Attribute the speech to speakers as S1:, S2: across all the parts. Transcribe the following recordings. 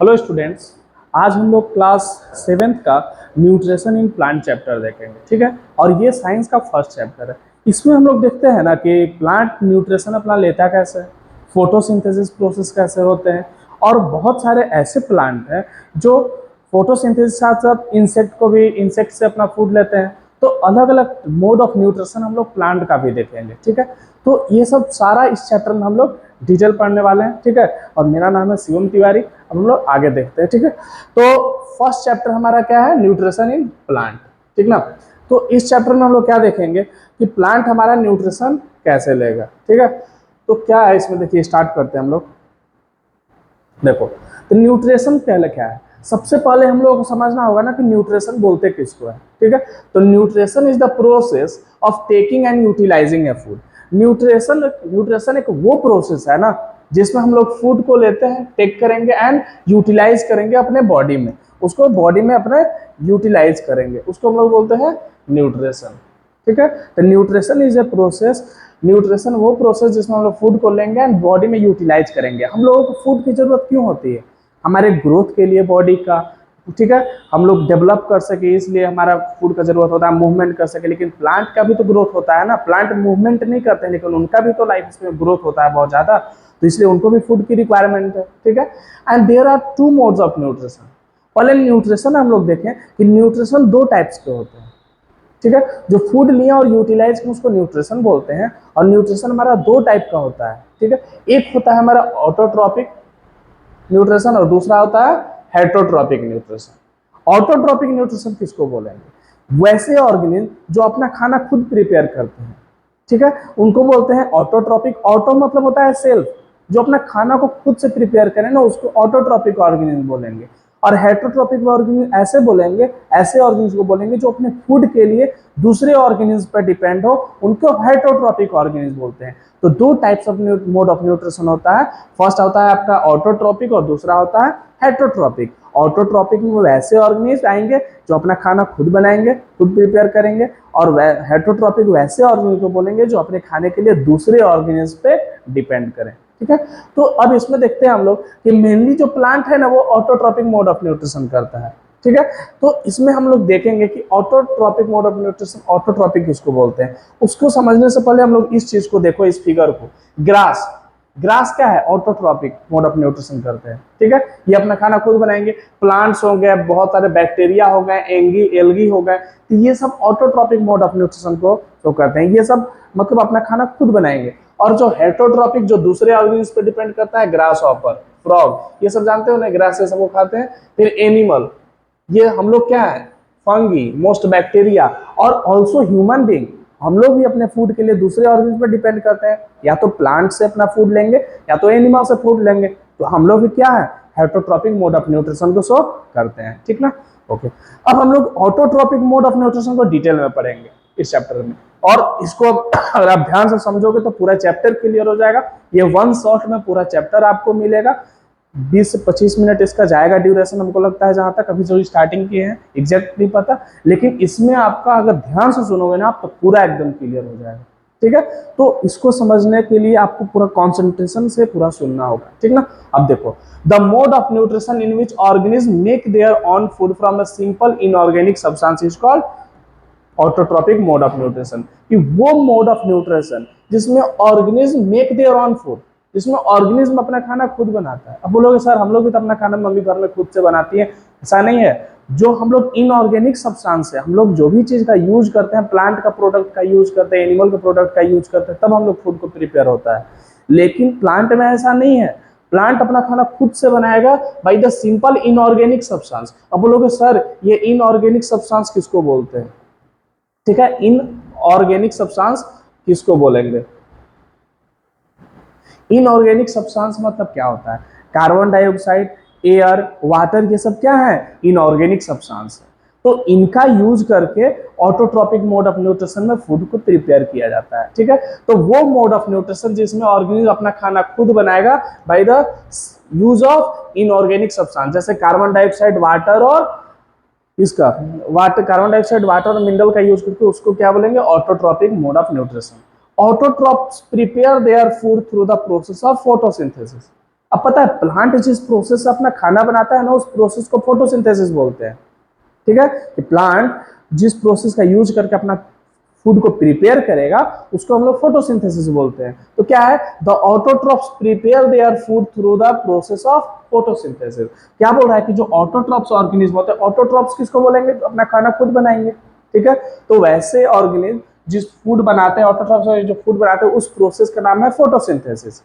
S1: Hello students. आज हम लोग क्लास सेवेंथ का न्यूट्रिशन इन प्लांट चैप्टर देखेंगे, ठीक है। और ये साइंस का फर्स्ट चैप्टर है। इसमें हम लोग देखते हैं ना कि प्लांट न्यूट्रिशन अपना लेता कैसे है, फोटोसिंथेसिस प्रोसेस कैसे होते हैं, और बहुत सारे ऐसे प्लांट हैं जो फोटोसिंथेसिस साथ साथ इंसेक्ट से अपना फूड लेते हैं। तो अलग अलग मोड ऑफ न्यूट्रिशन हम लोग प्लांट का भी देखेंगे, ठीक है। तो ये सब सारा इस चैप्टर में हम लोग डिटेल पढ़ने वाले हैं, ठीक है। और मेरा नाम है शिवम तिवारी। अब हम लोग आगे देखते हैं, ठीक है। तो फर्स्ट चैप्टर हमारा क्या है, न्यूट्रिशन इन प्लांट, ठीक ना। तो इस चैप्टर में हम लोग क्या देखेंगे कि प्लांट हमारा न्यूट्रिशन कैसे लेगा, ठीक है। तो क्या है इसमें, देखिए स्टार्ट करते हैं हम लोग। देखो, तो न्यूट्रिशन पहले क्या है, सबसे पहले हम लोगों को समझना होगा ना कि न्यूट्रिशन बोलते किसको है, ठीक है। तो nutrition is the process of taking and utilising a food. Nutrition nutrition एक वो प्रोसेस है ना जिसमें हम लोग फूड को लेते हैं, टेक करेंगे एंड यूटिलाइज करेंगे अपने बॉडी में, उसको बॉडी में अपने यूटिलाइज करेंगे, उसको हम लोग बोलते हैं न्यूट्रिशन, ठीक है। तो nutrition is a process, nutrition वो प्रोसेस जिसमें हम लोग फूड को लेंगे एंड बॉडी में यूटिलाइज करेंगे। हम लोगों को फूड की जरूरत क्यों होती है, हमारे ग्रोथ के लिए बॉडी का, ठीक है। हम लोग डेवलप कर सके इसलिए हमारा फूड का जरूरत होता है, मूवमेंट कर सके। लेकिन प्लांट का भी तो ग्रोथ होता है ना, प्लांट मूवमेंट नहीं करते हैं लेकिन उनका भी तो लाइफ में ग्रोथ होता है बहुत ज्यादा, तो इसलिए उनको भी फूड की रिक्वायरमेंट है, ठीक है। And there are two modes of nutrition. पहले न्यूट्रिशन हम लोग देखें कि न्यूट्रिशन दो टाइप्स के होते हैं, ठीक है। जो फूड लिया और यूटिलाइज किया उसको न्यूट्रिशन बोलते हैं। और न्यूट्रिशन हमारा दो टाइप का होता है, ठीक है। एक होता है हमारा ऑटोट्रॉपिक न्यूट्रिशन और दूसरा होता है हेटरोट्रॉपिक न्यूट्रिशन। ऑटोट्रॉपिक न्यूट्रिशन किसको बोलेंगे, वैसे ऑर्गेनिज्म जो अपना खाना खुद प्रिपेयर करते हैं, ठीक है, उनको बोलते हैं ऑटोट्रॉपिक। ऑटो मतलब होता है सेल्फ, जो अपना खाना को खुद से प्रिपेयर करें ना उसको ऑटोट्रॉपिक ऑर्गेनिज्म बोलेंगे। और हेटरोट्रॉपिक ऑर्गेनिज्म ऐसे बोलेंगे, ऐसे ऑर्गेनिज्म को बोलेंगे जो अपने फूड के लिए दूसरे ऑर्गेनिज्म पर डिपेंड हो, उनको हेटरोट्रॉपिक ऑर्गेनिज्म बोलते हैं। तो दो types of mode of nutrition होता है, फर्स्ट होता है आपका ऑटोट्रॉपिक और दूसरा होता है हेटरोट्रॉपिक। ऑटोट्रॉपिक में वैसे ऑर्गेनिज्म आएंगे जो अपना खाना खुद बनाएंगे, खुद प्रिपेयर करेंगे। और हेटरोट्रॉपिक वैसे ऑर्गेनिज्म को बोलेंगे जो अपने खाने के लिए दूसरे ऑर्गेनिज्म पे डिपेंड करें, ठीक है। तो अब इसमें देखते हैं हम लोग कि मेनली जो प्लांट है ना वो ऑटोट्रॉपिक मोड ऑफ न्यूट्रिशन करता है, ठीक है। तो इसमें हम लोग देखेंगे कि autotrophic mode of nutrition, autotrophic किसको बोलते हैं, उसको समझने से पहले हम लोग इस चीज को देखो, इस फिगर को। ग्रास, ग्रास क्या है, ऑटोट्रॉपिक मोड ऑफ न्यूट्रिशन करते हैं, ठीक है। ये अपना खाना खुद बनाएंगे। प्लांट्स हो गए, बहुत सारे बैक्टीरिया हो गए, एल्गी हो गए, तो ये सब ऑटोट्रॉपिक मोड ऑफ न्यूट्रिशन को तो करते हैं। ये सब मतलब अपना खाना खुद बनाएंगे। और जो हेटरोट्रॉपिक जो दूसरे ऑर्गेनिज्म पे डिपेंड करता है, ग्रास हॉपर, फ्रॉग, ये सब जानते हो ना, ग्रास से सब वो खाते हैं। फिर एनिमल, ये हम लोग क्या है, फंगी, मोस्ट बैक्टीरिया, और ऑल्सो ह्यूमन बींग। हम लोग भी अपने फूड के लिए दूसरे ऑर्गेनिज्म पर डिपेंड करते हैं, या तो प्लांट से अपना फूड लेंगे या तो एनिमल से फूड लेंगे। तो हम लोग भी क्या है, हेटरोट्रॉपिक मोड ऑफ न्यूट्रिशन को शो करते हैं, ठीक ना। ओके, अब हम लोग ऑटोट्रॉपिक मोड ऑफ न्यूट्रिशन को डिटेल में पढ़ेंगे इस चैप्टर में। और इसको अगर आप ध्यान से समझोगे तो पूरा चैप्टर क्लियर हो जाएगा। ये वन शॉट में पूरा चैप्टर आपको मिलेगा। 20 से 25 मिनट इसका जाएगा ड्यूरेशन, हमको लगता है, जहां तक अभी जो स्टार्टिंग की है एग्जैक्ट नहीं पता, लेकिन इसमें आपका अगर ध्यान से सुनोगे ना आप तो पूरा एकदम क्लियर हो जाएगा, ठीक है। तो इसको समझने के लिए आपको पूरा कॉन्सेंट्रेशन से पूरा सुनना होगा, ठीक ना। अब देखो, the mode of nutrition in which organism make their own food from a simple inorganic substance is called autotrophic mode of nutrition. कि वो मोड ऑफ न्यूट्रिशन जिसमें organism make their own food, जिसमें ऑर्गेनिज्म अपना खाना खुद बनाता है। अब बोलोगे सर हम लोग भी तो अपना खाना मम्मी घर में खुद से बनाती है, ऐसा नहीं है। जो हम लोग इनऑर्गेनिक सब्सटेंस है, हम लोग जो भी चीज का यूज करते हैं, प्लांट का प्रोडक्ट का यूज करते हैं, एनिमल के प्रोडक्ट का यूज करते हैं, तब हम लोग फूड को प्रिपेयर होता है। लेकिन प्लांट में ऐसा नहीं है, प्लांट अपना खाना खुद से बनाएगा by the simple inorganic substance. अब बोलोगे सर ये इनऑर्गेनिक सब्सटेंस किसको बोलते हैं, ठीक है, इनऑर्गेनिक सब्सटेंस किसको बोलेंगे। इनऑर्गेनिक सब्सटेंस मतलब क्या होता है, कार्बन डाइऑक्साइड, एयर, वाटर, ये सब क्या है, इनऑर्गेनिक सब्सटेंस है। तो इनका यूज करके ऑटोट्रॉपिक मोड ऑफ न्यूट्रिशन में फूड को प्रिपेयर किया जाता है, ठीक है। तो वो मोड ऑफ न्यूट्रिशन जिसमें ऑर्गेनिज्म अपना खाना खुद बनाएगा by the use of inorganic substance, जैसे कार्बन डाइऑक्साइड, वाटर, और इसका वाटर, कार्बन डाइऑक्साइड, वाटर और मिनरल का यूज करके, उसको क्या बोलेंगे, autotrophic mode of nutrition. Autotrophs prepare their food through the process of photosynthesis. अब पता है प्लांट जिस प्रोसेस से अपना खाना बनाता है ना, उस प्रोसेस को फोटोसिंथेसिस बोलते हैं। ठीक है, कि प्लांट जिस प्रोसेस का यूज करके अपना फूड को प्रिपेयर करेगा उसको हम लोग फोटोसिंथेसिस बोलते हैं। तो क्या है, the autotrophs prepare their food through the process of photosynthesis. क्या बोल रहा है कि जो ऑटोट्रॉप्स ऑर्गेनिज्म होते हैं, ऑटोट्रॉप्स किसको बोलेंगे, तो अपना खाना खुद बनाएंगे। ठीक है, तो वैसे ऑर्गेनिज्म जिस फूड बनाते हैं, ऑटोट्रॉप्स जो फूड बनाते हैं, उस प्रोसेस का नाम है फोटोसिंथेसिस।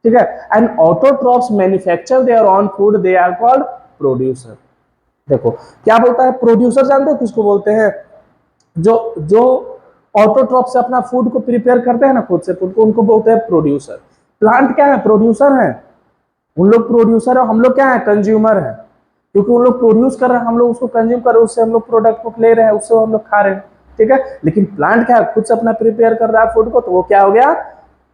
S1: ठीक है, and autotrophs manufacture their own food, they are called producer. देखो क्या बोलता है, प्रोड्यूसर जानते हो किसको बोलते हैं, जो जो ऑटोट्रॉप से अपना फूड को प्रिपेयर करते हैं ना, खुद से फूड को, उनको बोलते हैं प्रोड्यूसर। प्लांट क्या है, प्रोड्यूसर है। उन लोग प्रोड्यूसर है, हम लोग क्या है, कंज्यूमर है। क्योंकि उन लोग प्रोड्यूस कर रहे हैं, हम लोग उसको कंज्यूम कर रहे हैं, उससे हम लोग प्रोडक्ट को ले रहे हैं, उससे हम लोग खा रहे हैं। ठीक है, लेकिन प्लांट क्या है, खुद से अपना प्रिपेयर कर रहा है फूड को, तो वो क्या हो गया,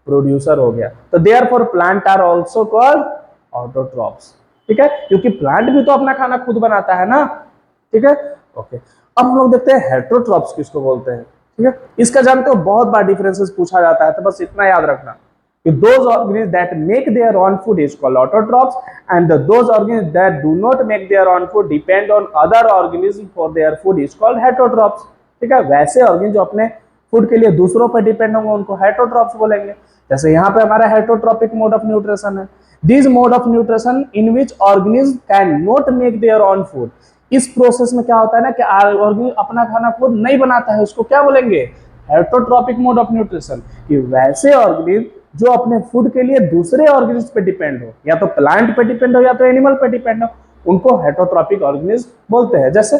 S1: प्रोड्यूसर हो गया। तो therefore plant are also called autotrophs. ठीक है, क्योंकि प्लांट भी तो अपना खाना खुद बनाता है ना। ठीक है, ओके। अब हम लोग देखते हैं हेटरोट्रॉप्स किसको बोलते हैं। ठीक है, इसका जानते हो बहुत बार डिफरेंसेस पूछा जाता है, तो बस इतना याद रखना कि those organisms that make their own food is called autotrophs, and those organisms that do not make their own food depend on other organisms for their food is called heterotrophs। ठीक है, वैसे ऑर्गेनिज्म जो अपने food के लिए दूसरों पर depend होंगे उनको हेटरोट्रॉप्स बोलेंगे। जैसे यहाँ पे हमारा हेटरोट्रॉपिक मोड ऑफ न्यूट्रिशन है, this mode of nutrition in which organism can not make their own food. इस प्रोसेस में क्या होता है ना कि ऑर्गेनिज्म अपना खाना खुद नहीं बनाता है, उसको क्या बोलेंगे, हेटरोट्रॉपिक मोड ऑफ न्यूट्रिशन। कि वैसे ऑर्गेनिज्म जो अपने फूड के लिए दूसरे ऑर्गेनिज्म पे डिपेंड हो, या तो प्लांट पे डिपेंड हो या तो एनिमल पे डिपेंड हो, उनको हेटरोट्रॉपिक ऑर्गेनिज्म बोलते हैं। जैसे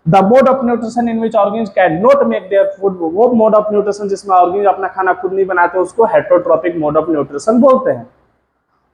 S1: the mode of nutrition in which organism can not make their food, वो मोड ऑफ न्यूट्रिशन जिसमें ऑर्गेनिज्म अपना खाना खुद नहीं बनाते, उसको हेटरोट्रॉपिक मोड ऑफ न्यूट्रिशन बोलते हैं।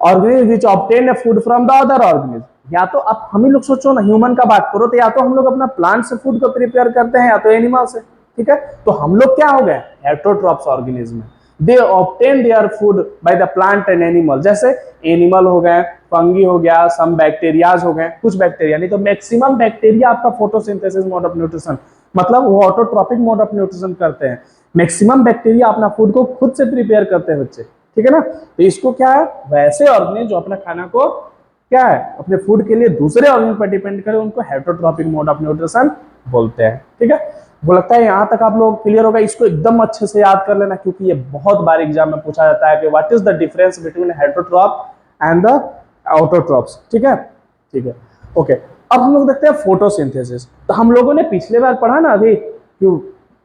S1: Organism which obtain food from the other organism, या तो अब हम ही लोग सोचो ना, ह्यूमन का बात करो तो या तो हम लोग अपना प्लांट से फूड को प्रिपेयर करते हैं या तो एनिमल से। ठीक है, तो हम लोग क्या हो गए, heterotrophs organism. They obtain their food by the plant and animal. जैसे एनिमल हो गए, फंगी हो गया, सम बैक्टीरियाज हो गए, कुछ बैक्टीरिया नहीं तो मैक्सिमम बैक्टीरिया आपका फोटोसिंथेसिस मोड ऑफ न्यूट्रिशन, मतलब वो ऑटोट्रॉपिक मोड ऑफ न्यूट्रिशन करते हैं। मैक्सिमम बैक्टीरिया अपना फूड को खुद से प्रिपेयर करते हैं बच्चे। ठीक है ना, तो इसको क्या है, वैसे ऑर्गेनिज्म जो अपना खाना को क्या है, अपने फूड के लिए दूसरे ऑर्गेनिज्म पर डिपेंड करे, उनको हेटरोट्रॉपिक मोड ऑफ न्यूट्रिशन बोलते हैं। ठीक है, वो लगता है यहाँ तक आप लोग क्लियर होगा। इसको एकदम अच्छे से याद कर लेना, क्योंकि ये बहुत बार एग्जाम में पूछा जाता है कि what is the difference between heterotroph and the autotrophs. ठीक है, ठीक है, ओके। अब हम लोग देखते हैं फोटोसिंथेसिस। तो हम लोगों ने पिछले बार पढ़ा ना अभी कि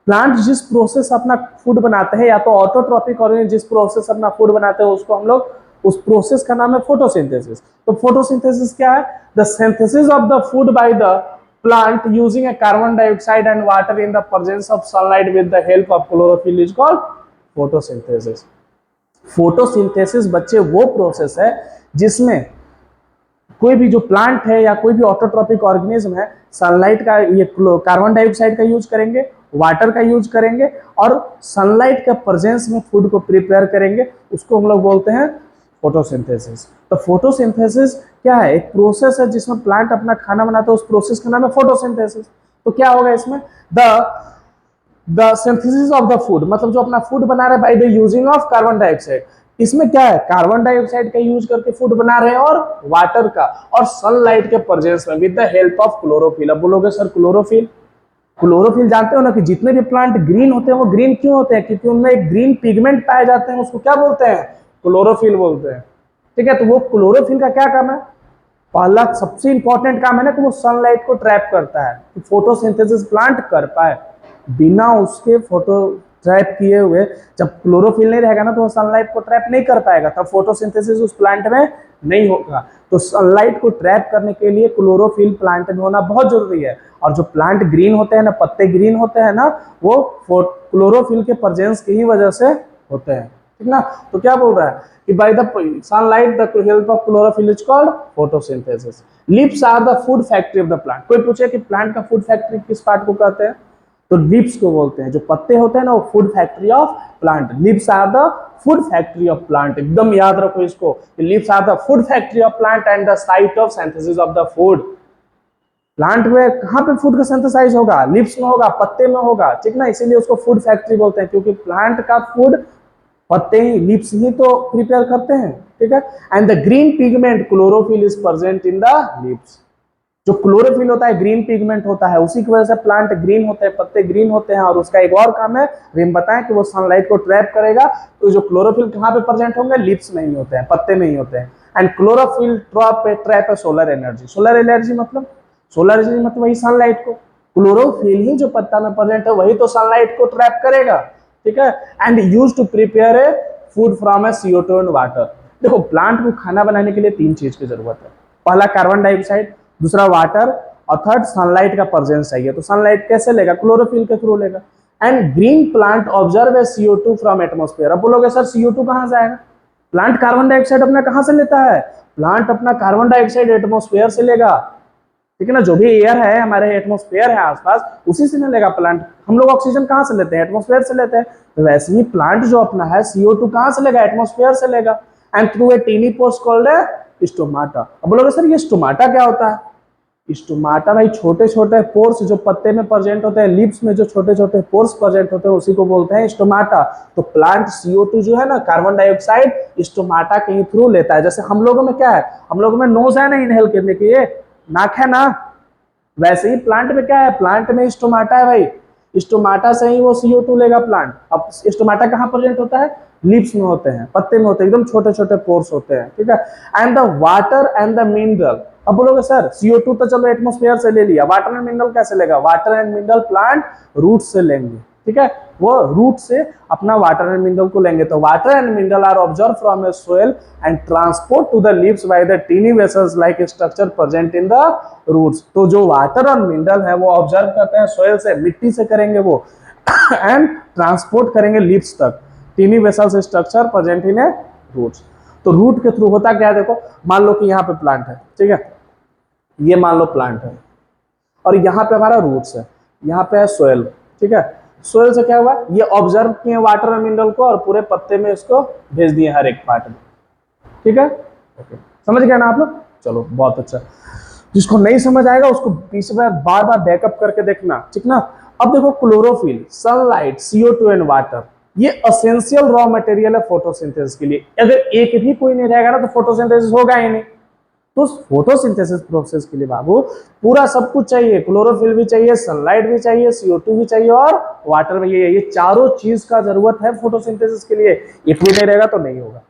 S1: प्लांट जिस प्रोसेस अपना फूड बनाते हैं, या तो ऑटोट्रॉपिक ऑर्गेनिज्म जिस प्रोसेस अपना फूड बनाते हैं, उसको हम लोग, उस प्रोसेस का नाम है फोटोसिंथेसिस। तो फोटोसिंथेसिस क्या है, the synthesis of the food by the plant using a carbon dioxide and water in the presence of sunlight with the help of chlorophyll is called photosynthesis। Photosynthesis बच्चे वो process है जिसमें कोई भी जो प्लांट है या कोई भी ऑटोट्रॉपिक ऑर्गेनिज्म है, सनलाइट का, ये कार्बन डाइऑक्साइड का यूज करेंगे, वाटर का यूज करेंगे और सनलाइट के प्रेजेंस में फूड को प्रिपेयर करेंगे, उसको हम लोग बोलते हैं फोटोसिंथेसिस। तो फोटोसिंथेसिस क्या है, एक प्रोसेस है जिसमें प्लांट अपना खाना बनाता है, उस प्रोसेस का नाम है फोटोसिंथेसिस। तो क्या होगा इसमें, the synthesis of the food, मतलब जो अपना फूड बना रहे हैं by the using of carbon dioxide. इसमें क्या है, कार्बन डाइऑक्साइड का यूज करके फूड बना रहे हैं और वाटर का और सनलाइट के प्रेजेंस में with the help of chlorophyll. अब बोलोगे सर क्लोरोफिल, क्लोरोफिल जानते हो ना कि जितने भी प्लांट ग्रीन होते हैं वो ग्रीन क्यों होते हैं, क्योंकि उनमें एक ग्रीन पिगमेंट पाए जाते हैं, उसको क्या बोलते हैं, क्लोरोफिल बोलते हैं। ठीक है, तो वो क्लोरोफिल का क्या काम है, पहला सबसे इंपॉर्टेंट काम है ना कि वो सनलाइट को ट्रैप करता है, कि फोटोसिंथेसिस प्लांट कर पाए। बिना उसके फोटो ट्रैप किए हुए, जब क्लोरोफिल नहीं रहेगा ना तो वो सनलाइट को ट्रैप नहीं कर पाएगा, तब फोटोसिंथेसिस उस प्लांट में नहीं होगा। तो सनलाइट को ट्रैप करने के लिए क्लोरोफिल प्लांट में होना बहुत जरूरी है। और जो प्लांट ग्रीन होते हैं ना, पत्ते ग्रीन होते हैं ना, वो क्लोरोफिल के प्रेजेंस की ही वजह से होते हैं। ठीक ना, तो क्या बोल रहा है कि by the sunlight the help of chlorophyll is called photosynthesis. Leaves are the food factory of the plant. कोई पूछे कि प्लांट का फूड फैक्ट्री किस पार्ट को कहते हैं, तो लीव्स को बोलते हैं। जो पत्ते होते हैं ना, वो food factory of plant. Leaves are the food factory of plant, एकदम याद रखो इसको, leaves are the food factory of plant and the site of synthesis of the food. Plant में कहां पे फूड का सिंथेसाइज होगा, लीव्स में होगा, पत्ते में होगा। ठीक ना, इसीलिए उसको फूड फैक्ट्री बोलते हैं, क्योंकि प्लांट का फूड पत्ते ही, लीव्स ही तो प्रिपेयर करते हैं। ठीक है। And the green pigment chlorophyll is present in the leaves. जो क्लोरोफिल होता है ग्रीन पिगमेंट होता है, उसी की वजह से प्लांट ग्रीन होते हैं, पत्ते ग्रीन होते हैं। और उसका एक और काम है, हम बताएं कि वो सनलाइट को ट्रैप करेगा। तो जो क्लोरोफिल कहाँ पे प्रेजेंट होंगे, लीव्स में ही होते हैं, पत्ते में ही होते हैं। एंड क्लोरोफिल ट्रैप है सोलर एनर्जी। सोलर एनर्जी मतलब वही सनलाइट को। क्लोरोफिल ही जो पत्ता में प्रेजेंट है वही तो सनलाइट को ट्रैप करेगा, ठीक है। And use to prepare a food from a CO2 and water. देखो प्लांट को खाना बनाने के लिए 3 चीज की जरूरत है। पहला कार्बन डाइऑक्साइड, दूसरा वाटर, और थर्ड सनलाइट का प्रेजेंस चाहिए। तो सनलाइट कैसे लेगा, क्लोरोफिल के थ्रू लेगा। And green plant observe a CO2 from atmosphere. अब बोलोगे सर CO2 कहां से आएगा, प्लांट कार्बन डाइऑक्साइड अपना कहां से लेता है, प्लांट अपना कार्बन डाइऑक्साइड एटमॉस्फेयर से लेगा, ठीक है ना। जो भी एयर है हमारे एटमॉस्फेयर है आसपास, उसी से लेगा प्लांट। हम लोग ऑक्सीजन कहां से लेते हैं, एटमॉस्फेयर से लेते हैं। तो वैसे ही प्लांट जो अपना है CO2 कहां से लेगा, एटमॉस्फेयर से लेगा। And through a tiny pores called a stomata. अब बोलोगे सर ये स्टोमाटा क्या होता है, स्टोमाटा भाई छोटे छोटे पोर्स जो पत्ते में प्रेजेंट होते हैं, लीव्स में जो छोटे छोटे पोर्स प्रेजेंट होते हैं उसी को बोलते हैं स्टोमाटा। तो प्लांट CO2 जो है ना, कार्बन डाइऑक्साइड स्टोमाटा के ही थ्रू लेता है। जैसे हम लोगों में क्या है, हम लोगों में नोज है ना इनहेल करने के लिए, नाक है ना, वैसे ही प्लांट में क्या है, प्लांट में स्टोमाटा है भाई। स्टोमाटा से ही वो CO2 लेगा प्लांट। अब स्टोमाटा कहाँ प्रेजेंट होता है, लीव्स में होते हैं, पत्ते में होते हैं, एकदम छोटे छोटे पोर्स होते हैं, ठीक है। And the water and the mineral. अब बोलोगे सर CO2 तो चलो एटमॉस्फेयर से ले लिया, वाटर एंड मिनरल कैसे लेगा, water and mineral plant root से लेंगे, ठीक है। वो रूट से अपना वाटर एंड मिनरल को लेंगे। तो water and mineral are observe from a soil and transport to the leaves by the tiny vessels like structure present in the roots. तो जो वाटर और मिनरल है वो ऑब्जर्व करते हैं सोइल से, मिट्टी से करेंगे वो एंड ट्रांसपोर्ट करेंगे लीव्स तक, tiny vessels structure present in a roots. तो रूट के थ्रू होता क्या है, देखो मान लो कि यहाँ पे प्लांट है, ठीक है, ये मान लो प्लांट है, और यहाँ पे हमारा रूट्स है, यहाँ पे है सोइल, ठीक है। सोइल से क्या हुआ, ये ऑब्जर्व किए वाटर और मिनरल को और पूरे पत्ते में इसको भेज दिए हर एक पार्ट में, ठीक है। ओके, समझ गए ना आप लोग, चलो बहुत अच्छा। जिसको नहीं समझ आएगा उसको पीछे बार बार बैकअप करके देखना, ठीक ना। अब देखो chlorophyll, sunlight, CO2 and water, ये एसेंशियल रॉ मटेरियल है फोटोसिंथेसिस के लिए। अगर एक भी कोई नहीं रहेगा ना तो फोटोसिंथेसिस होगा ही नहीं। तो फोटोसिंथेसिस प्रोसेस के लिए बाबू पूरा सब कुछ चाहिए, क्लोरोफिल भी चाहिए, सनलाइट भी चाहिए, CO2 भी चाहिए और वाटर भी चाहिए। ये चारों चीज का जरूरत है फोटोसिंथेसिस के लिए। एक भी नहीं रहेगा तो नहीं होगा,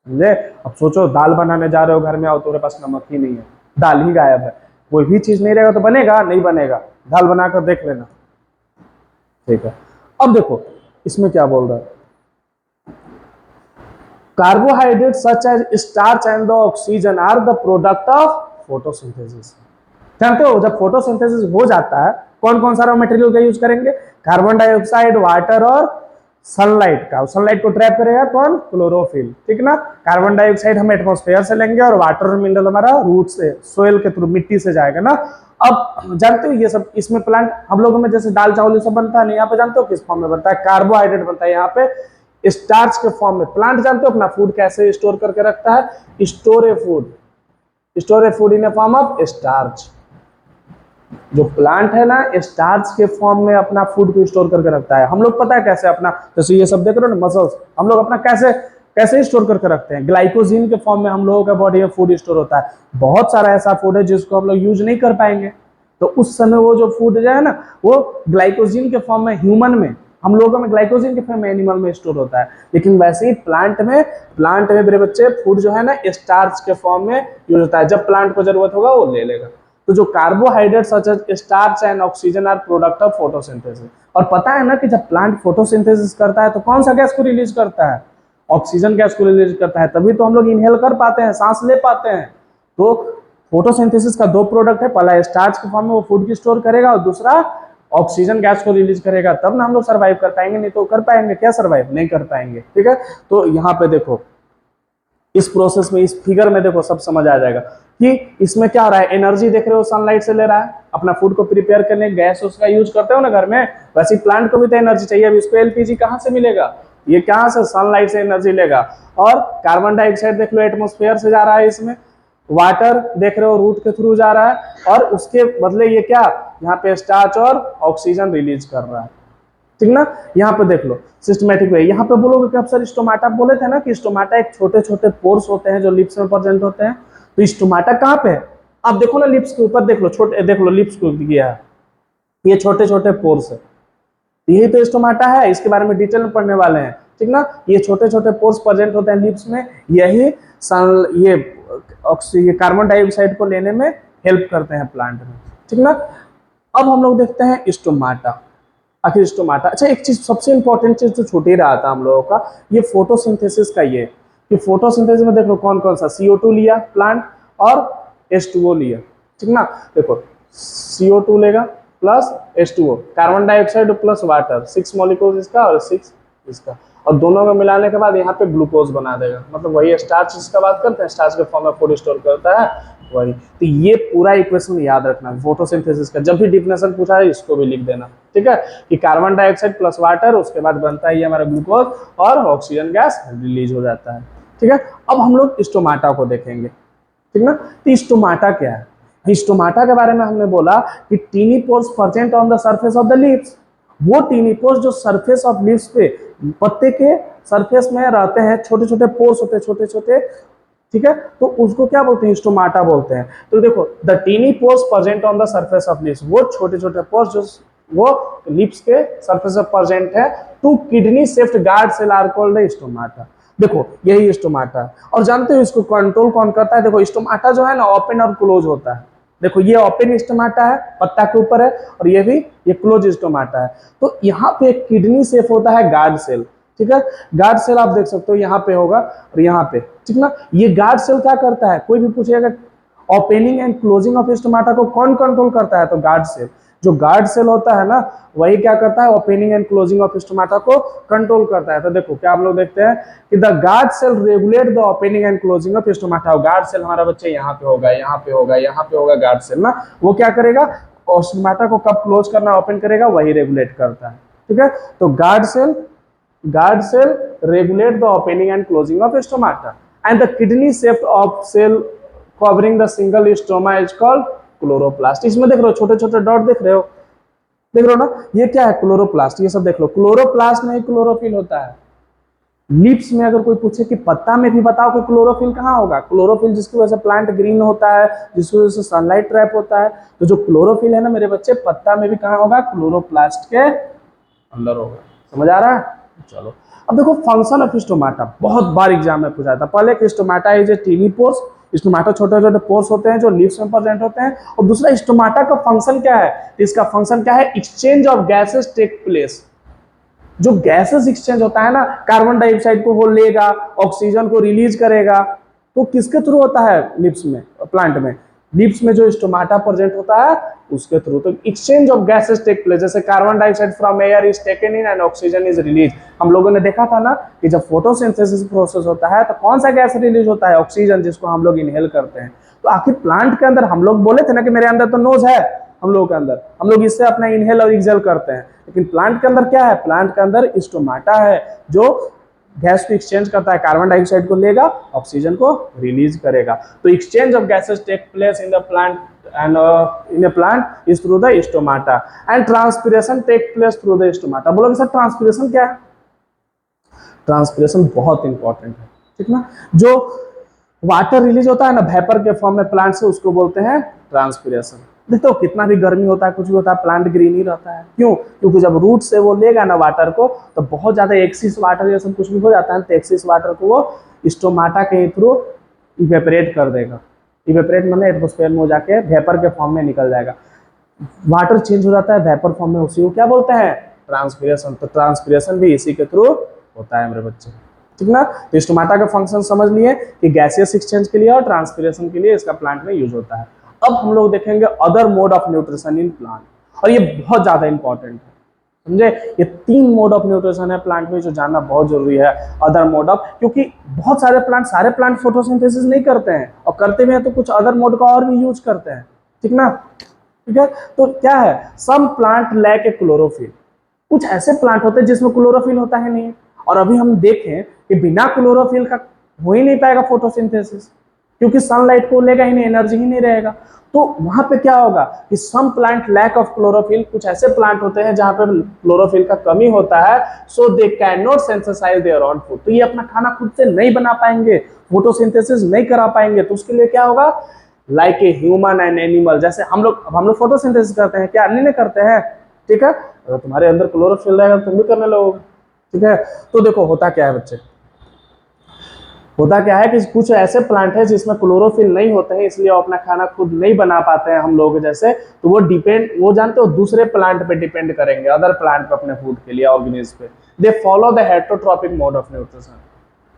S1: समझे। अब सोचो दाल बनाने जा रहे हो घर में, आओ तुम्हारे पास नमक ही नहीं है, दाल ही गायब है, कोई भी चीज नहीं रहेगा तो बनेगा नहीं बनेगा, दाल बनाकर देख लेना, ठीक है। अब देखो इसमें क्या बोल रहा है, carbohydrate such as starch and the oxygen are the product of photosynthesis. जानते हो जब फोटोसिंथेसिस हो जाता है कौन कौन सा रॉ मटेरियल का यूज करेंगे, कार्बन डाइऑक्साइड, वाटर और सनलाइट का। सनलाइट को ट्रैप करेगा कौन, क्लोरोफिल, ठीक ना। कार्बन डाइऑक्साइड हम एटमॉस्फेयर से लेंगे और वाटर और मिनरल हमारा रूट से, सोइल के थ्रू, मिट्टी से जाएगा ना। अब जानते हो ये सब इसमें प्लांट हम लोगों में जैसे दाल चावल ये सब बनता है, यहाँ पे जानते हो किस फॉर्म में बनता है, कार्बोहाइड्रेट बनता है यहाँ पे स्टार्च के फॉर्म में। प्लांट जानते हो अपना फूड कैसे स्टोर करके रखता है, store A food in A form of starch. जो प्लांट है ना स्टार्च के फॉर्म में अपना फूड को स्टोर करके रखता है। हम लोग पता है कैसे अपना, जैसे ये सब देख रहे हो ना मसल्स, हम लोग अपना कैसे कैसे स्टोर करके रखते हैं, ग्लाइकोजिन के फॉर्म में हम लोगों का बॉडी में फूड स्टोर होता है। बहुत सारा ऐसा फूड है जिसको हम लोग यूज नहीं कर पाएंगे, तो उस समय वो जो फूड जो है ना वो ग्लाइकोजिन के फॉर्म में, ह्यूमन में, हम लोगों में ग्लाइकोजिन के फॉर्म में, एनिमल में स्टोर होता है। लेकिन वैसे ही प्लांट में मेरे बच्चे फूड जो है ना स्टार्च के फॉर्म में यूज होता है। जब प्लांट को जरूरत होगा वो ले लेगा। तो जो carbohydrate such as starch and oxygen are product of photosynthesis. और पता है ना कि जब प्लांट फोटोसिंथेसिस करता है तो कौन सा गैस को रिलीज करता है, ऑक्सीजन गैस को रिलीज करता है, तभी तो हम लोग इनहेल कर पाते हैं, सांस ले पाते हैं। तो फोटोसिंथेसिस का 2 प्रोडक्ट है, पहला स्टार्च के फॉर्म में वो फूड की स्टोर करेगा और दूसरा ऑक्सीजन गैस को रिलीज करेगा, तब ना हम लोग सर्वाइव कर पाएंगे, नहीं तो कर पाएंगे क्या, सर्वाइव नहीं कर पाएंगे, ठीक है। तो यहाँ पे देखो इस प्रोसेस में, इस फिगर में देखो सब समझ आ जाएगा कि इसमें क्या हो रहा है। एनर्जी देख रहे हो सनलाइट से ले रहा है अपना फूड को प्रिपेयर करने, गैस उसका यूज करते हो ना घर में, वैसे प्लांट को भी तो एनर्जी चाहिए। अब इसको एलपीजी कहाँ से मिलेगा, ये कहाँ से, सनलाइट से एनर्जी लेगा। और कार्बन डाइऑक्साइड देख लो एटमॉस्फेयर से जा रहा है, इसमें वाटर देख रहे हो रूट के थ्रू जा रहा है, और उसके बदले ये क्या यहाँ पे स्टार्च और ऑक्सीजन रिलीज कर रहा है, ठीक ना। यहाँ पे देख लो सिस्टमेटिक वे, यहाँ पे बोलोगे कि अब सर स्टोमाटा बोले थे ना कि स्टोमाटा एक छोटे छोटे पोर्स होते हैं जो लिप्स में प्रेजेंट होते हैं, तो स्टोमाटा कहाँ पे है? अब देखो ना लिप्स के ऊपर देख लो, छोटे देख लो लिप्स को किया है, ये छोटे छोटे पोर्स है, यही तो स्टोमाटा है, इसके बारे में डिटेल में पढ़ने वाले हैं, ठीक ना। ये छोटे छोटे पोर्स प्रेजेंट होते हैं लिप्स में, यही ये कार्बन डाइऑक्साइड को लेने में हेल्प करते हैं प्लांट में, ठीक ना। अब हम लोग देखते हैं स्टोमाटा। आखिर स्टोमाटा, अच्छा एक चीज सबसे इंपॉर्टेंट चीज तो छूट ही रहा था हम लोगों का, ये फोटोसिंथेसिस का, ये कि फोटोसिंथेसिस में देख लो कौन कौन सा, CO2 लिया प्लांट और H2O लिया, ठीक ना। देखो CO2 लेगा plus H2O, carbon dioxide plus water, 6 molecule इसका और 6 इसका, और दोनों में मिलाने के बाद यहाँ पे ग्लूकोज बना देगा, मतलब वही स्टार्च जिसका बात करते हैं, स्टार्च के फॉर्म में फूड स्टोर करता है वही। तो ये पूरा इक्वेशन याद रखना फोटोसिंथेसिस का, जब भी डिफिनेशन पूछा है इसको भी लिख देना, ठीक है, कि कार्बन डाइऑक्साइड प्लस वाटर, उसके बाद बनता है ये हमारा ग्लूकोज और ऑक्सीजन गैस रिलीज हो जाता है, ठीक है। अब हम लोग स्टोमाटा को देखेंगे, ठीक ना। तो स्टोमाटा क्या है? स्टोमाटा के बारे में हमने बोला कि tiny pores present on the surface of the leaves, वो टीनी पोर्स जो सरफेस ऑफ लीव्स पे पत्ते के सरफेस में रहते हैं, छोटे छोटे पोर्स होते हैं छोटे छोटे, ठीक है, तो उसको क्या बोलते हैं? स्टोमाटा बोलते हैं। तो देखो the tiny pores present on the surface of leaves, वो छोटे छोटे पोर्स जो वो लिप्स के सरफेस पर प्रेजेंट है, two kidney shaped guard cell are called stomata. देखो यही स्टोमाटा, और जानते हो इसको कंट्रोल कौन करता है? देखो स्टोमाटा जो है ना ओपन और क्लोज होता है, देखो ये ओपन स्टोमाटा है, पत्ता के ऊपर है, और ये भी ये क्लोज स्टोमाटा है। तो यहाँ पे किडनी शेप होता है गार्ड सेल, ठीक है, गार्ड सेल आप देख सकते हो यहाँ पे होगा और यहाँ पे, ठीक ना। ये गार्ड सेल क्या करता है? कोई भी पूछेगा opening and closing of stomata को कौन कंट्रोल करता है? तो गार्ड सेल। जो गार्ड सेल होता है ना वही क्या करता है? Opening and closing of stomata को कंट्रोल करता है। तो देखो क्या हम लोग देखते हैं कि the guard cell regulate the opening and closing of stomata. Guard cell हमारा बच्चे यहाँ पे होगा, यहाँ पे होगा, यहाँ पे होगा गार्ड सेल ना, वो क्या करेगा? और स्टोमाटा को कब क्लोज करना ओपन करेगा वही रेगुलेट करता है, ठीक है। तो guard cell regulate the opening and closing of stomata, and the kidney shaped of cell covering the single stoma is called chloroplast। इसमें देख रहे हो छोटे छोटे डॉट देख रहे हो ना, ये क्या है? क्लोरोप्लास्ट। ये सब देख लो, क्लोरोप्लास्ट में ही क्लोरोफिल होता है। लिप्स में अगर कोई पूछे कि पत्ता में भी बताओ कि क्लोरोफिल कहाँ होगा? क्लोरोफिल जिसकी वजह से प्लांट ग्रीन होता है, जिसकी वजह से सनलाइट ट्रैप होता है, तो जो क्लोरोफिल है ना मेरे बच्चे, पत्ता में भी कहाँ होगा? क्लोरोप्लास्ट के अंदर होगा। समझ आ रहा है? चलो अब देखो फंक्शन ऑफ स्टोमाटा, बहुत बार एग्जाम में पूछा था। पहले कि stomata is a tiny pores, stomata छोटे छोटे पोर्स होते हैं जो लीव्स में प्रेजेंट होते हैं, और दूसरा स्टोमाटा का फंक्शन क्या है? तो इसका फंक्शन क्या है? Exchange of gases take place. जो गैसेस एक्सचेंज होता है ना, कार्बन डाइऑक्साइड को वो लेगा, ऑक्सीजन को रिलीज करेगा, तो किसके थ्रू होता है? लिप्स में, प्लांट में, लिप्स में जो स्टोमाटा प्रेजेंट होता है उसके थ्रू। तो exchange of gases take place, जैसे carbon dioxide from air is taken in and oxygen is release. हम लोगों ने देखा था ना कि जब फोटोसिंथेसिस प्रोसेस होता है तो कौन सा गैस रिलीज होता है? ऑक्सीजन, जिसको हम लोग इनहेल करते हैं। तो आखिर प्लांट के अंदर, हम लोग बोले थे ना कि मेरे अंदर तो नोज है, हम लोगों के अंदर, हम लोग इससे अपना इनहेल और एक्सहेल करते हैं, लेकिन प्लांट के अंदर क्या है? प्लांट के अंदर स्टोमाटा है जो गैस को एक्सचेंज करता है, कार्बन डाइऑक्साइड को लेगा, ऑक्सीजन को रिलीज करेगा। तो exchange of gases take place in the plant and in a plant is through the stomata and transpiration take place through the stomata। बोलोगे सर ट्रांसपिरेशन क्या है? ट्रांसपिरेशन बहुत इंपॉर्टेंट है, ठीक ना। जो वाटर रिलीज होता है ना वेपर के फॉर्म में प्लांट से, उसको बोलते हैं ट्रांसपिरेशन। देखो कितना भी गर्मी होता है, कुछ भी होता है, प्लांट ग्रीन ही रहता है। क्यों? क्योंकि जब रूट से वो लेगा ना वाटर को, तो बहुत ज्यादा एक्सिस वाटर या सब कुछ भी हो जाता है, तो एक्सिस वाटर को वो स्टोमाटा के थ्रू इवेपरेट कर देगा। इवेपरेट मतलब एटमॉस्फेयर में हो जाके वेपर के फॉर्म में निकल जाएगा, वाटर चेंज हो जाता है वेपर फॉर्म में, उसी को क्या बोलते हैं? ट्रांसपिरेशन। तो ट्रांसपिरेशन भी इसी के थ्रू होता है मेरे बच्चे, ठीक ना। तो स्टोमाटा का फंक्शन समझ लिए कि गैसियस एक्सचेंज के लिए और ट्रांसपिरेशन के लिए इसका प्लांट में यूज होता है। अब हम लोग देखेंगे other mode of nutrition in plant, और ये बहुत ज्यादा इंपॉर्टेंट है, समझे। ये 3 मोड ऑफ न्यूट्रिशन है प्लांट में जो जानना बहुत जरूरी है। अदर मोड ऑफ, क्योंकि बहुत सारे प्लांट फोटोसिंथेसिस नहीं करते हैं, और करते भी हैं तो कुछ अदर मोड का और भी यूज करते हैं, ठीक ना, ठीक है। तो क्या है? Some plant lack a chlorophyll, कुछ ऐसे प्लांट होते हैं जिसमें क्लोरोफिल होता है नहीं, और अभी हम देखें कि बिना क्लोरोफिल का हो ही नहीं पाएगा फोटोसिंथेसिस, क्योंकि सनलाइट को लेगा ही नहीं, एनर्जी ही नहीं रहेगा। तो वहां पे क्या होगा कि some plant lack of chlorophyll, कुछ ऐसे प्लांट होते हैं जहां पर क्लोरोफिल का कमी होता है, so they can not synthesize their own food, तो ये अपना खाना खुद से नहीं बना पाएंगे, फोटोसिंथेसिस नहीं करा पाएंगे। तो उसके लिए क्या होगा, like a human and animal, जैसे हम लोग फोटोसिंथेसिस करते हैं, क्या नहीं करते हैं, ठीक है, अगर तुम्हारे अंदर क्लोरोफिल रहेगा तो तुम भी करने लगोगे, ठीक है। तो देखो होता क्या है बच्चे, होता क्या है कि कुछ ऐसे प्लांट है जिसमें क्लोरोफिल नहीं होते हैं, इसलिए वो अपना खाना खुद नहीं बना पाते हैं हम लोग जैसे, तो वो जानते हो दूसरे प्लांट पे डिपेंड करेंगे, अदर प्लांट पे, अपने फूड के लिए, ऑर्गेनिज्म पे। They follow the heterotrophic mode of nutrition,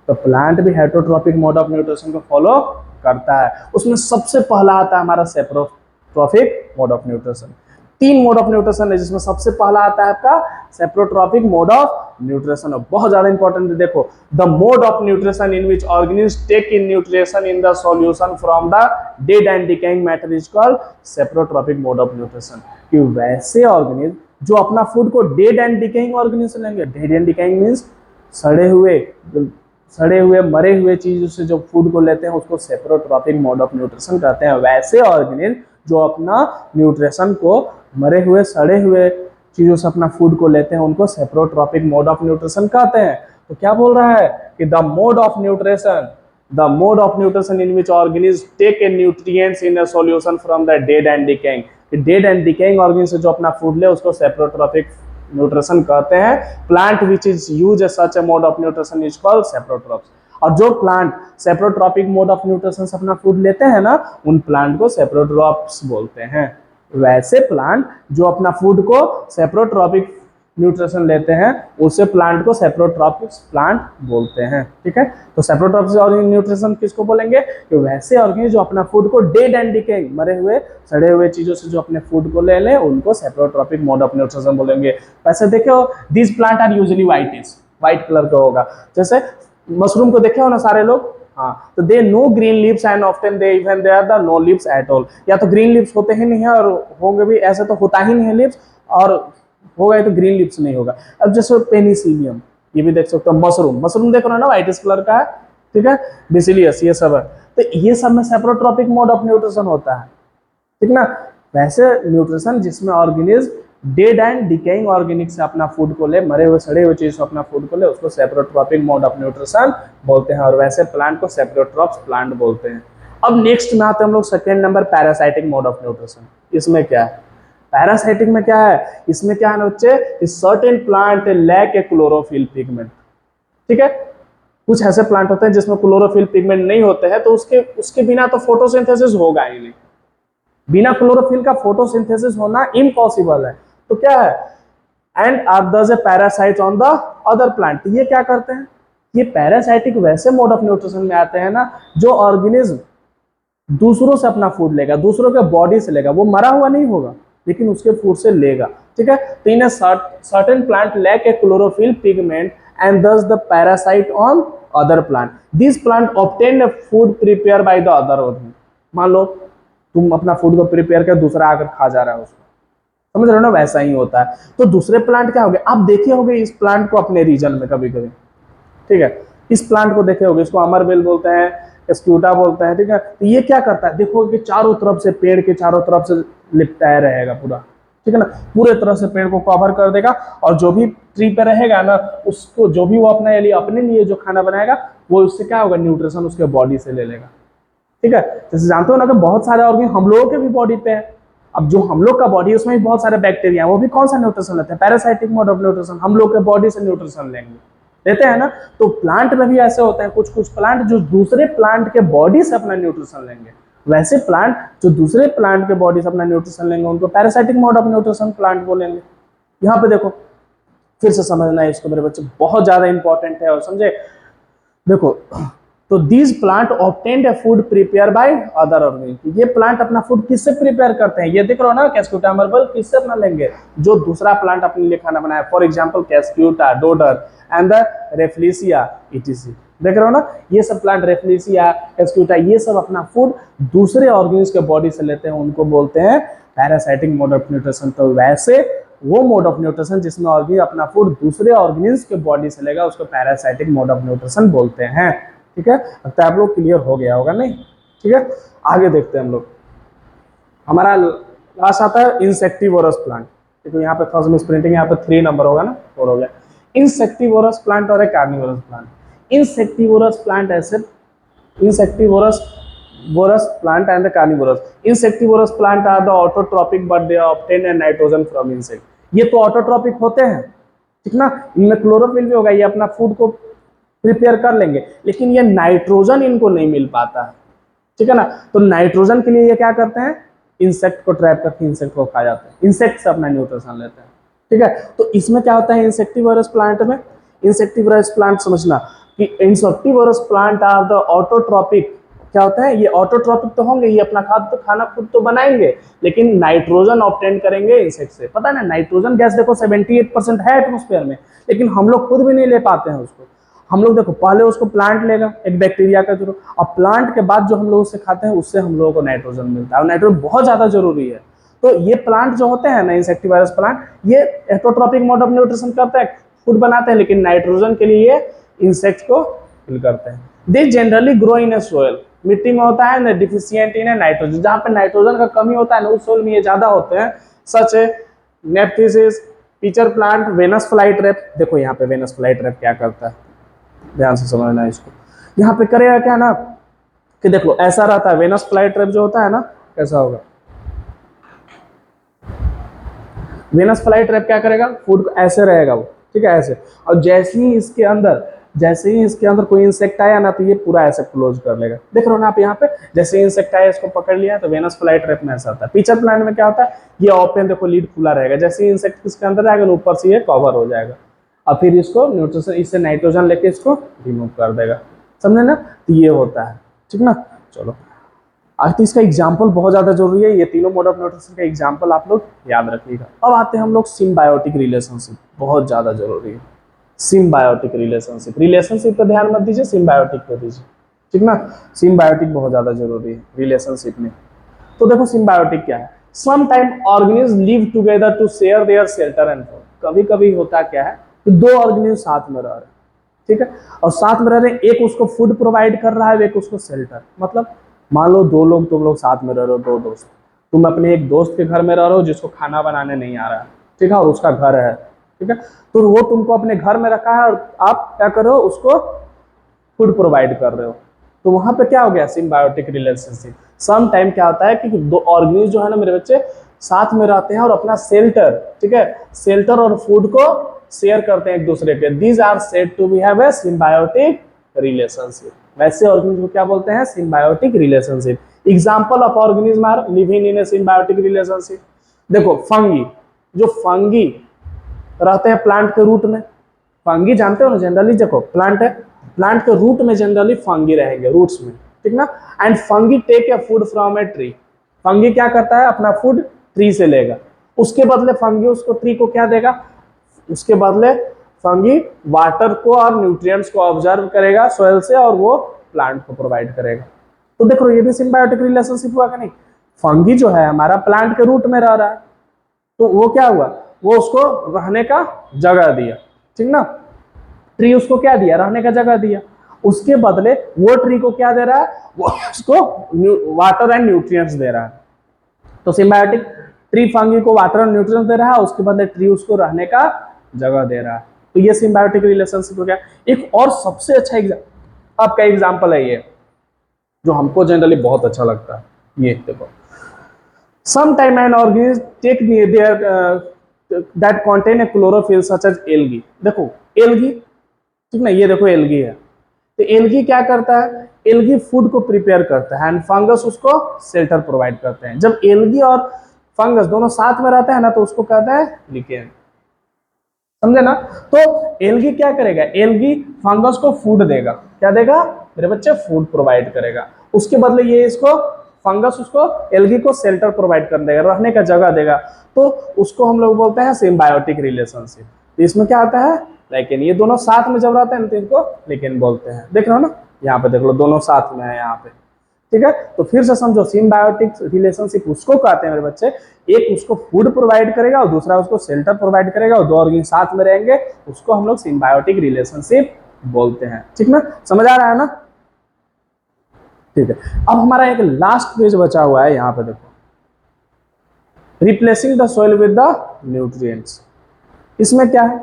S1: तो प्लांट भी हेटरोट्रॉपिक मोड ऑफ न्यूट्रिशन को फॉलो करता है। उसमें सबसे पहला आता है हमारा saprotrophic mode of nutrition. 3 mode of nutrition है जिसमें सबसे पहला आता है आपका सेप्रोट्रॉपिक मोड ऑफ न्यूट्रिशन, बहुत ज्यादा इंपॉर्टेंट है। देखो, the mode of nutrition in which organism take in nutrition in the solution from the dead and decaying matter is called saprotrophic mode of nutrition. कि वैसे ऑर्गेनिज्म जो अपना food को dead and decaying organism लेंगे, dead and decaying means सड़े हुए मरे हुए चीजों से जो फूड को लेते हैं उसको सेप्रोट्रॉपिक मोड ऑफ न्यूट्रिशन कहते हैं। वैसे ऑर्गेनिज्म जो अपना न्यूट्रिशन को मरे हुए सड़े हुए चीजों से अपना फूड को लेते हैं उनको सेप्रोट्रॉपिक मोड ऑफ न्यूट्रिशन कहते हैं। तो क्या बोल रहा है कि the mode of nutrition in which organism take a nutrients in a solution from the dead and decaying, dead and decaying organism से जो अपना फूड ले उसको सेप्रोट्रॉपिक न्यूट्रिशन कहते हैं। Plant which is use such A mode of nutrition is called saprotrophs, और जो plant saprotrophic mode of nutrition से अपना फूड लेते हैं ना, उन प्लांट को सेप्रोट्रॉप्स बोलते हैं। वैसे प्लांट जो अपना फूड को सेप्रोट्रॉपिक न्यूट्रिशन लेते हैं उसे प्लांट को सेप्रोट्रॉपिक्स प्लांट बोलते हैं, ठीक है। तो सेप्रोट्रॉपिक न्यूट्रिशन किसको बोलेंगे, कि वैसे ऑर्गेनिज्म जो अपना फूड को डेड एंड डिकेइंग मरे हुए सड़े हुए चीजों से जो अपने फूड को ले लें उनको सेप्रोट्रॉपिक मोड ऑफ न्यूट्रिशन बोलेंगे। वैसे देखो, this plant are usually white colour का होगा, जैसे मशरूम को देखे हो ना सारे लोग, हाँ, तो they no green leaves and often they even they are the no leaves at all, या तो ग्रीन लीव्स होते ही नहीं है और होंगे भी, ऐसे तो होता ही नहीं है लीव्स, और होगा तो ग्रीन लीव्स नहीं होगा। अब जैसे पेनिसिलियम, ये भी देख सकते हो, मशरूम देख रहे हो ना, व्हाइटिश कलर का है, ठीक है, बेसिलियस, ये सब है, तो ये सब में सेप्रोट्रॉपिक मोड ऑफ न्यूट्रिशन होता है, ठीक ना। वैसे न्यूट्रिशन जिसमें organism dead and decaying organic से अपना फूड को ले, मरे हुए सड़े हुए चीज से अपना फूड को ले, उसको सेप्रोट्रॉपिक मोड ऑफ न्यूट्रिशन बोलते हैं, और वैसे प्लांट को सेप्रोट्रॉप्स प्लांट बोलते हैं। अब नेक्स्ट में आते हैं हम लोग second number, parasitic mode of nutrition. इसमें क्या है, पैरासाइटिक में क्या है, इसमें क्या है ना बच्चे, certain plant lack a chlorophyll pigment, ठीक है। कुछ ऐसे प्लांट होते हैं जिसमें क्लोरोफिल पिगमेंट नहीं होते हैं, तो उसके बिना तो फोटोसिंथेसिस होगा ही नहीं, बिना क्लोरोफिल का फोटोसिंथेसिस होना इम्पॉसिबल है। तो क्या है, एंड आर दस ए parasite on the other plant, ये क्या करते हैं, ये पैरासाइटिक वैसे मोड ऑफ न्यूट्रिशन में आते हैं ना जो ऑर्गेनिज्म दूसरों से अपना फूड लेगा, दूसरों के बॉडी से लेगा, वो मरा हुआ नहीं होगा लेकिन उसके फूड से लेगा, ठीक है। तो in certain plant lack a chlorophyll pigment and thus the parasite on other plant, this plant obtain a food prepare by the other organism. मान लो तुम अपना फूड को प्रिपेयर कर, दूसरा आकर खा जा रहा है उसको, समझ रहे हो ना, वैसा ही होता है। तो दूसरे प्लांट क्या हो गए, आप देखे होंगे इस प्लांट को अपने रीजन में कभी कभी, ठीक है, इस प्लांट को देखे होंगे, इसको अमरबेल बोलते हैं, स्क्यूटा बोलते हैं, ठीक है। तो ये क्या करता है, देखो कि चारों तरफ से, पेड़ के चारों तरफ से लिपटाया रहेगा पूरा, ठीक है ना, पूरे तरह से पेड़ को कवर कर देगा, और जो भी ट्री पे रहेगा ना उसको, जो भी वो अपने लिए जो खाना बनाएगा वो उससे क्या होगा, न्यूट्रिशन उसके बॉडी से ले लेगा, ठीक है। जैसे जानते हो ना कि बहुत सारे ऑर्गेन हम लोगों के भी बॉडी पे है, अब जो हम लोग का बॉडी है उसमें भी बहुत सारे बैक्टीरिया, वो भी कौन सा न्यूट्रिशन लेते हैं, पैरासाइटिक मोड ऑफ न्यूट्रिशन, हम लोग के बॉडी से न्यूट्रिशन लेते हैं ना। तो प्लांट में भी ऐसे होते हैं, कुछ प्लांट जो दूसरे प्लांट के बॉडी से अपना न्यूट्रिशन लेंगे, वैसे प्लांट जो दूसरे प्लांट के बॉडी से अपना न्यूट्रिशन लेंगे उनको parasitic mode of nutrition plant बोलेंगे। यहाँ पे देखो, फिर से समझना है इसको मेरे बच्चे, बहुत ज्यादा इंपॉर्टेंट है, और समझे, देखो, तो these plant obtained A food prepare by other organism, ये प्लांट अपना फूड किससे प्रिपेयर करते हैं, ये देख रहे हो ना, कैस्क्यूटा अमरबेल किससे अपना लेंगे, जो दूसरा प्लांट अपने लिए खाना बनाया, for example cuscuta, dodder and the rafflesia etc, देख रहे हो ना, ये सब प्लांट, रेफ्लिसिया, कैस्क्यूटा, ये सब अपना फूड दूसरे ऑर्गेनिज्म के बॉडी से लेते हैं, उनको बोलते हैं पैरासाइटिक मोड ऑफ न्यूट्रिशन। तो वैसे वो मोड ऑफ न्यूट्रिशन जिसमें ऑर्गेनिज्म अपना फूड दूसरे ऑर्गेनिज्म के बॉडी से लेगा उसको पैरासाइटिक मोड ऑफ न्यूट्रिशन बोलते हैं, ठीक है। अब तो आप लोग क्लियर हो गया होगा नहीं, ठीक है, आगे देखते हैं हम लोग। हमारा लास्ट आता है इंसेक्टिवोरस प्लांट। देखो यहाँ पे फर्स्ट मिस प्रिंटिंग, यहाँ पे 3 नंबर होगा ना, 4 हो गया। इंसेक्टिवोरस प्लांट और एक कार्निवोरस प्लांट। इंसेक्टिवोरस प्लांट ऐसे, insectivorous vorous plant and the carnivorous. Insectivorous plant are the autotrophic but they obtain a nitrogen from insect. ये तो ऑटोट्रॉपिक होते हैं, ठीक ना, इनमें क्लोरोफिल भी होगा, ये अपना फूड को प्रिपेयर कर लेंगे, लेकिन ये नाइट्रोजन इनको नहीं मिल पाता है, ठीक है ना। तो नाइट्रोजन के लिए ये क्या करते हैं, इंसेक्ट को ट्रैप करके इंसेक्ट को खा जाते हैं, इंसेक्ट से अपना न्यूट्रिशन लेते हैं, ठीक है। तो इसमें क्या होता है इंसेक्टिवरस प्लांट में, इंसेक्टिवरस प्लांट समझना कि insectivorous plant are the autotrophic. क्या होता है, ये ऑटोट्रॉपिक तो होंगे, ये अपना खाना खुद तो बनाएंगे, लेकिन नाइट्रोजन ऑब्टेन करेंगे इंसेक्ट से। पता है ना, नाइट्रोजन गैस देखो 78% है एटमॉस्फेयर में, लेकिन हम लोग खुद भी नहीं ले पाते हैं उसको। हम लोग देखो पहले उसको प्लांट लेगा एक बैक्टीरिया के थ्रू, और प्लांट के बाद जो हम लोग उसे खाते हैं उससे हम लोगों को नाइट्रोजन मिलता है, और नाइट्रोजन बहुत ज्यादा जरूरी है। तो ये प्लांट जो होते हैं ना, इंसेक्टिवायरस प्लांट, ये एटोट्रॉपिक मोड ऑफ न्यूट्रिशन करते हैं, फूड बनाते हैं, लेकिन नाइट्रोजन के लिए इंसेक्ट को फिल करते हैं। They generally grow in A soil, मिट्टी में होता है ना, डिफिशियंट इन नाइट्रोजन, जहां पे नाइट्रोजन का कमी होता है ना उस सोल में ये ज्यादा होते हैं। Such as nepenthes, pitcher plant, Venus fly trap. देखो यहाँ पे वेनस फ्लाई ट्रैप क्या करता है, ध्यान से समझना इसको। यहाँ पे करेगा क्या ना कि देखो ऐसा रहता है, वेनस फ्लाई ट्रैप जो होता है ना कैसा होगा, वेनस फ्लाई ट्रैप क्या करेगा, फूड ऐसे रहेगा वो, ठीक है ऐसे, और जैसे ही इसके अंदर कोई इंसेक्ट आया ना तो ये पूरा ऐसे क्लोज कर लेगा। देख रहे हो ना आप यहाँ पे, जैसे इंसेक्ट आया इसको पकड़ लिया, तो वेनस फ्लाई ट्रैप में ऐसा होता है। पिचर प्लांट में क्या होता है, ये ओपन, देखो लीड खुला रहेगा, जैसे इंसेक्ट इसके अंदर आएगा ऊपर से ये कवर हो जाएगा, और फिर इसको न्यूट्रिशन, इससे नाइट्रोजन लेके इसको रिमूव कर देगा, समझे ना। तो ये होता है, ठीक ना। चलो आज तो इसका एग्जाम्पल बहुत ज्यादा जरूरी है, ये तीनों मोड ऑफ न्यूट्रिशन का एग्जाम्पल आप लोग याद रखिएगा। अब आते हैं हम लोग सिम्बायोटिक रिलेशनशिप, बहुत ज्यादा जरूरी है सिम्बायोटिक रिलेशनशिप। रिलेशनशिप पे ध्यान मत दीजिए, सिम्बायोटिक पे दीजिए, ठीक ना। सिम्बायोटिक बहुत ज्यादा जरूरी है रिलेशनशिप में। तो देखो सिम्बायोटिक क्या है, some time organism live together to share their shelter and food. कभी कभी होता क्या है कि 2 ऑर्गेनिज्म साथ में रह रहे हैं, ठीक है, और साथ में रह रहे हैं, एक उसको फूड प्रोवाइड कर रहा है, एक उसको शेल्टर। मतलब मान लो 2 लोग, तुम लोग साथ में रह रहे हो, 2 दोस्त, तुम अपने एक दोस्त के घर में रह रहे हो जिसको खाना बनाने नहीं आ रहा है, ठीक है, और उसका घर है, ठीक है, तो वो तुमको अपने घर में रखा है और आप क्या कर रहे हो, उसको फूड प्रोवाइड कर रहे हो। तो वहां पे क्या हो गया, सिम्बायोटिक रिलेशनशिप। सम टाइम क्या होता है कि 2 ऑर्गेनिज्म जो है ना मेरे बच्चे साथ में रहते हैं और अपना शेल्टर, ठीक है, शेल्टर और फूड को शेयर करते हैं एक दूसरे के। These are said to be have a symbiotic relationship. वैसे ऑर्गेनिज्म को क्या बोलते हैं, symbiotic relationship. Example of organism are living in a symbiotic relationship. देखो फंगी, जो फंगी रहते हैं प्लांट के रूट में, फंगी जानते हो ना, जनरली देखो प्लांट है, प्लांट के रूट में जनरली फंगी रहेंगे, रूट्स में, ठीक ना। And fungi take a food from a tree. Fungi क्या करता है, अपना फूड ट्री से लेगा, उसके बदले फंगी उसको ट्री को क्या देगा, उसके बदले फंगी वाटर को और न्यूट्रिएंट्स को ऑब्जर्व करेगा सोइल से और वो प्लांट को प्रोवाइड करेगा। तो देखो ये भी सिम्बायोटिक रिलेशनशिप हुआ कि नहीं। फंगी जो है हमारा प्लांट के रूट में रह रहा है, तो वो क्या हुआ, वो उसको रहने का जगह दिया, ठीक ना, ट्री उसको क्या दिया, रहने का जगह दिया, उसके बदले वो ट्री को क्या दे रहा है, वो उसको वाटर एंड न्यूट्रिएंट्स दे रहा है। तो सिम्बायोटिक, ट्री फंगी को वाटर एंड न्यूट्रिएंट्स दे रहा है, उसके बदले ट्री उसको रहने का जगह दे रहा है। तो ये सिम्बायोटिक रिलेशनशिप हो गया। एक और सबसे अच्छा आपका एग्जाम्पल है ये, जो हमको जनरली बहुत अच्छा लगता है, ये देखो, sometime an organism take their that contain a chlorophyll such as algae। देखो एल्गी, ठीक ना, ये देखो एल्गी है, तो एल्गी क्या करता है, एल्गी फूड को प्रिपेयर करता है एंड फंगस उसको शेल्टर प्रोवाइड करते हैं। जब एल्गी और फंगस दोनों साथ में रहता है ना तो उसको कहता है लिकेन, समझे ना। तो एल्गी क्या करेगा, एल्गी फंगस को फूड देगा, क्या देगा मेरे बच्चे, फूड प्रोवाइड करेगा, उसके बदले ये इसको फंगस उसको एल्गी को शेल्टर प्रोवाइड कर देगा, रहने का जगह देगा। तो उसको हम लोग बोलते हैं सिम्बायोटिक रिलेशनशिप। तो इसमें क्या आता है, लेकिन ये दोनों साथ में जब रहते हैं तो इनको लेकिन बोलते हैं। देख रहे हो ना, यहाँ पे देख लो दोनों साथ में है यहाँ पे, ठीक है। तो फिर से समझो, सिम्बायोटिक रिलेशनशिप उसको कहते हैं मेरे बच्चे, एक उसको फूड प्रोवाइड करेगा और दूसरा उसको शेल्टर प्रोवाइड करेगा, और 2 ऑर्गेनिज्म साथ में रहेंगे, उसको हम लोग सिम्बायोटिक रिलेशनशिप बोलते हैं, ठीक ना, समझ आ रहा है ना। ठीक है, अब हमारा एक लास्ट पेज बचा हुआ है, यहाँ पे देखो, replacing the soil with the nutrients. इसमें क्या है,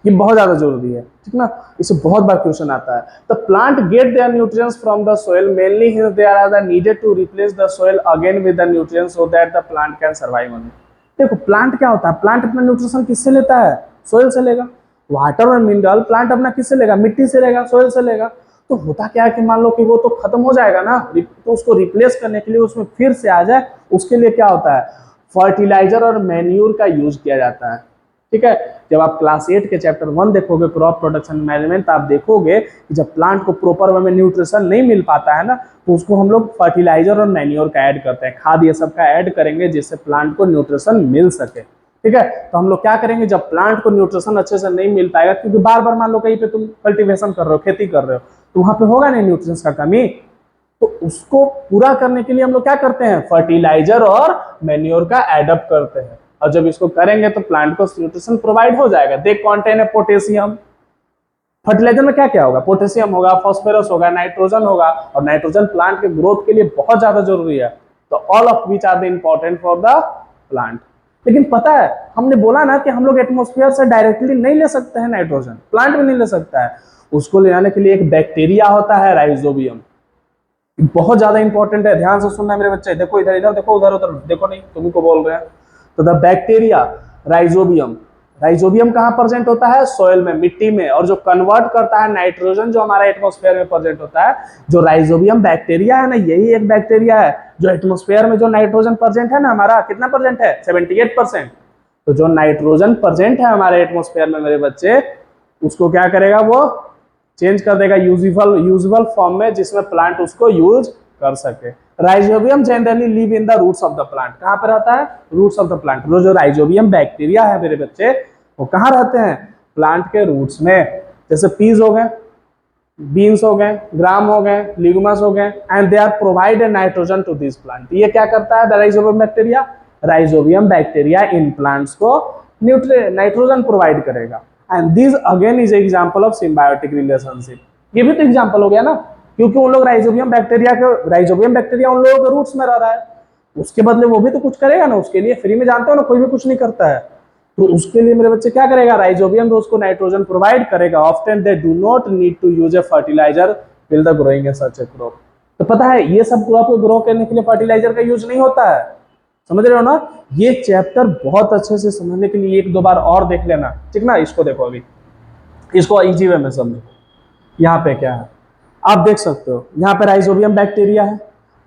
S1: ये बहुत ज्यादा जरूरी है, ठीक ना, इससे बहुत बार क्वेश्चन आता है। The plant get their nutrients from the soil mainly hence there are the needed to replace the soil again with the nutrients so that the plant can survive on it. देखो plant क्या होता है, plant अपना nutrition किससे लेता है, soil से लेगा। वाटर और मिनरल प्लांट अपना किससे लेगा, मिट्टी से लेगा, सोइल से लेगा। तो होता क्या है कि मान लो कि वो तो खत्म हो जाएगा ना, तो उसको रिप्लेस करने के लिए उसमें फिर से आ जाए, उसके लिए क्या होता है, फर्टिलाइजर और मैन्यूर का यूज किया जाता है। ठीक है, जब आप क्लास 8 के चैप्टर 1 देखोगे क्रॉप प्रोडक्शन मैनेजमेंट, आप देखोगे कि जब प्लांट को प्रॉपर वे में न्यूट्रिशन नहीं मिल पाता है ना, तो उसको हम लोग फर्टिलाइजर और मैन्योर का ऐड करते हैं, खाद ये सब का ऐड करेंगे जिससे प्लांट को न्यूट्रिशन मिल सके। ठीक है, तो हम लोग क्या करेंगे, जब प्लांट को न्यूट्रिशन अच्छे से नहीं मिल पाएगा, क्योंकि बार बार मान लो कहीं पे तुम कल्टीवेशन कर रहे हो, खेती कर रहे हो, तो वहां पे होगा नहीं न्यूट्रिएंट्स का कमी, तो उसको पूरा करने के लिए हम लोग क्या करते हैं, फर्टिलाइजर और मैन्योर का एडअप करते हैं। और जब इसको करेंगे तो प्लांट को न्यूट्रिशन प्रोवाइड हो जाएगा। दे कंटेन पोटेशियम, फर्टिलाइजर में क्या क्या होगा, पोटेशियम होगा, फास्फोरस होगा, नाइट्रोजन होगा, और नाइट्रोजन प्लांट के ग्रोथ के लिए बहुत ज्यादा जरूरी है। तो all of which are the important for the plant. लेकिन पता है, हमने बोला ना कि हम लोग एटमॉस्फेयर से डायरेक्टली नहीं ले सकते हैं नाइट्रोजन, प्लांट भी नहीं ले सकता है। उसको ले आने के लिए एक बैक्टीरिया होता है, राइजोबियम, बहुत ज्यादा इंपॉर्टेंट है, ध्यान से सुनना मेरे बच्चे। देखो इधर इधर देखो, उधर उधर देखो, नहीं तुम्ही को बोल रहे हैं। तो द बैक्टीरिया राइजोबियम, राइजोबियम कहाँ प्रेजेंट होता है, सॉइल में, मिट्टी में, और जो कन्वर्ट करता है नाइट्रोजन जो हमारा एटमॉस्फेयर में प्रेजेंट होता है, जो राइजोबियम बैक्टीरिया है ना, यही एक बैक्टीरिया है जो एटमॉस्फेयर में जो नाइट्रोजन प्रेजेंट है ना, हमारा कितना प्रेजेंट है, 78%। तो जो नाइट्रोजन प्रेजेंट है हमारे एटमॉस्फेयर में मेरे बच्चे, उसको क्या करेगा, वो चेंज कर देगा यूजुअल फॉर्म में, जिसमें प्लांट उसको यूज कर सके। Rhizobium generally live in the roots of the plant, कहां पे रहता है, रूट्स ऑफ द प्लांट। जो राइजोबियम बैक्टीरिया है मेरे बच्चे, वो कहां रहते हैं, प्लांट के रूट्स में। जैसे पीज हो गए, बीन्स हो गए, ग्राम हो गए, लिग्मस हो गए, and they are provide nitrogen to this plant. ये क्या करता है राइजोबियम बैक्टीरिया, राइजोबियम बैक्टीरिया इन प्लांट्स को नाइट्रोजन प्रोवाइड करेगा। And this again is example of symbiotic relationship. ये भी तो एग्जांपल हो गया ना, क्योंकि उन लोग राइजोबियम बैक्टीरिया उन लोगों के रूट्स में रह रहा है, उसके बदले वो भी तो कुछ करेगा ना उसके लिए, फ्री में जानते हो ना, कोई भी कुछ नहीं करता है। तो उसके लिए मेरे बच्चे क्या करेगा, राइजोबियम भी उसको नाइट्रोजन प्रोवाइड करेगा। Often they do not need to use a fertiliser will the growing a such a crop. तो पता है ये सब क्रॉप को ग्रो करने के लिए फर्टिलाइजर का यूज नहीं होता है, समझ रहे हो ना। ये चैप्टर बहुत अच्छे से समझने के लिए एक दो बार और देख लेना, ठीक ना। इसको देखो, अभी इसको इजी वे में समझो। यहाँ पे क्या है आप देख सकते हो, यहाँ पे राइजोबियम बैक्टीरिया है,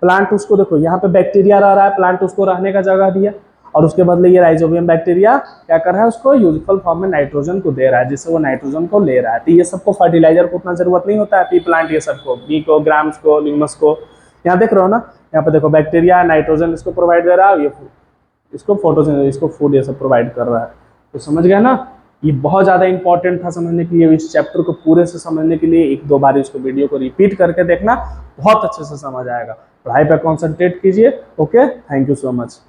S1: प्लांट उसको देखो, यहाँ पे बैक्टीरिया रह रहा है, प्लांट उसको रहने का जगह दिया, और उसके बदले ये राइजोबियम बैक्टीरिया क्या कर रहा है, उसको यूजफुल फॉर्म में नाइट्रोजन को दे रहा है, जिससे वो नाइट्रोजन को ले रहा है। तो ये सबको फर्टिलाइजर को उतना जरूरत नहीं होता है, पी प्लांट ये सबको, बी को, ग्राम्स को, लिग्मस को। यहाँ देख रहे हो ना, यहाँ पे देखो बैक्टीरिया नाइट्रोजन इसको प्रोवाइड दे रहा है, ये इसको फोटोसिंथेसिस, इसको फूड ये सब प्रोवाइड कर रहा है। तो समझ गया ना, ये बहुत ज़्यादा इंपॉर्टेंट था समझने के लिए। इस चैप्टर को पूरे से समझने के लिए एक दो बार इसको वीडियो को रिपीट करके देखना, बहुत अच्छे से समझ आएगा। पढ़ाई पर कॉन्सेंट्रेट कीजिए। Okay, thank you so much.